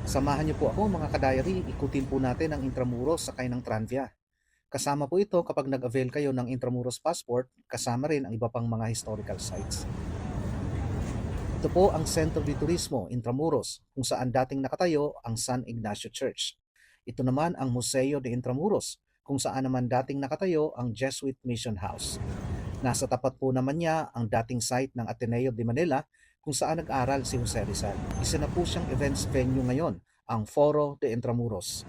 Samahan niyo po ako mga ka-diary, ikutin po natin ang Intramuros sakay ng Tranvia. Kasama po ito kapag nag-avail kayo ng Intramuros Passport, kasama rin ang iba pang mga historical sites. Ito po ang Centro de Turismo, Intramuros, kung saan dating nakatayo ang San Ignacio Church. Ito naman ang Museo de Intramuros, kung saan naman dating nakatayo ang Jesuit Mission House. Nasa tapat po naman niya ang dating site ng Ateneo de Manila kung saan nag-aral si Jose Rizal. Isa na po siyang events venue ngayon, ang Foro de Intramuros.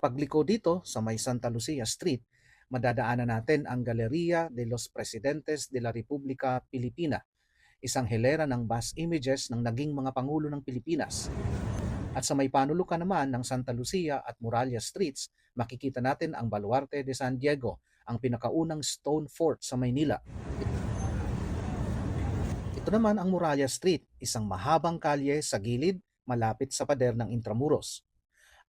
Pagliko dito sa may Santa Lucia Street, madadaanan natin ang Galeria de los Presidentes de la República Pilipina, isang hilera ng bus images ng naging mga pangulo ng Pilipinas. At sa may panulukan naman ng Santa Lucia at Muralla Streets, makikita natin ang Baluarte de San Diego, ang pinakaunang stone fort sa Maynila. Ito naman ang Muralla Street, isang mahabang kalye sa gilid malapit sa pader ng Intramuros.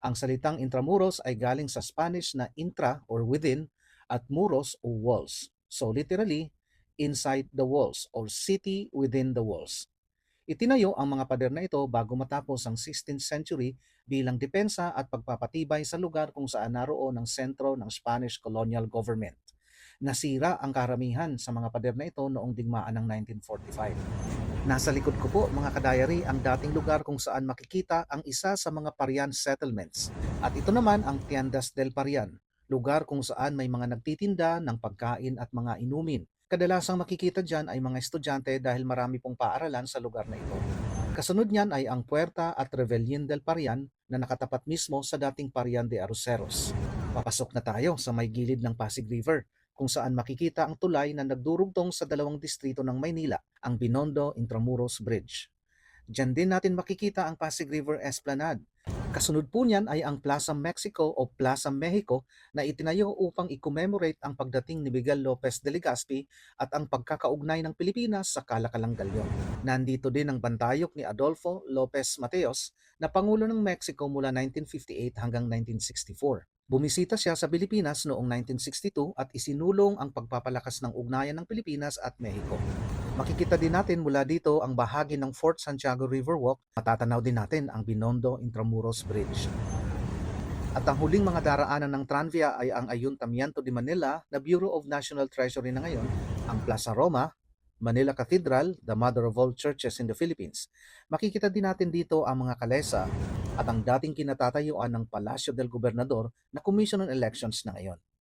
Ang salitang Intramuros ay galing sa Spanish na intra or within at muros o walls. So literally, inside the walls or city within the walls. Itinayo ang mga pader na ito bago matapos ang 16th century bilang depensa at pagpapatibay sa lugar kung saan naroon ang sentro ng Spanish colonial government. Nasira ang karamihan sa mga pader na ito noong digmaan ng 1945. Nasa likod ko po mga ka-diary ang dating lugar kung saan makikita ang isa sa mga Parian settlements. At ito naman ang Tiendas del Parian, lugar kung saan may mga nagtitinda ng pagkain at mga inumin. Kadalasang makikita dyan ay mga estudyante dahil marami pong paaralan sa lugar na ito. Kasunod niyan ay ang Puerta at Rebellion del Parian na nakatapat mismo sa dating Parian de Arroceros. Papasok na tayo sa may gilid ng Pasig River kung saan makikita ang tulay na nagdurugtong sa dalawang distrito ng Maynila, ang Binondo Intramuros Bridge. Diyan din natin makikita ang Pasig River Esplanade. Kasunod po niyan ay ang Plaza Mexico o Plaza Mexico na itinayo upang i-commemorate ang pagdating ni Miguel Lopez de Legazpi at ang pagkakaugnay ng Pilipinas sa Kalakalang Galyon. Nandito din ang bantayok ni Adolfo Lopez Mateos na Pangulo ng Mexico mula 1958 hanggang 1964. Bumisita siya sa Pilipinas noong 1962 at isinulong ang pagpapalakas ng ugnayan ng Pilipinas at Mexico. Makikita din natin mula dito ang bahagi ng Fort Santiago Riverwalk. Matatanaw din natin ang Binondo Intramuros Bridge. At ang huling mga daraanan ng Tranvia ay ang Ayuntamiento de Manila na Bureau of National Treasury na ngayon, ang Plaza Roma, Manila Cathedral, the mother of all churches in the Philippines. Makikita din natin dito ang mga kalesa at ang dating kinatatayuan ng Palacio del Gobernador na Commission on Elections na ngayon.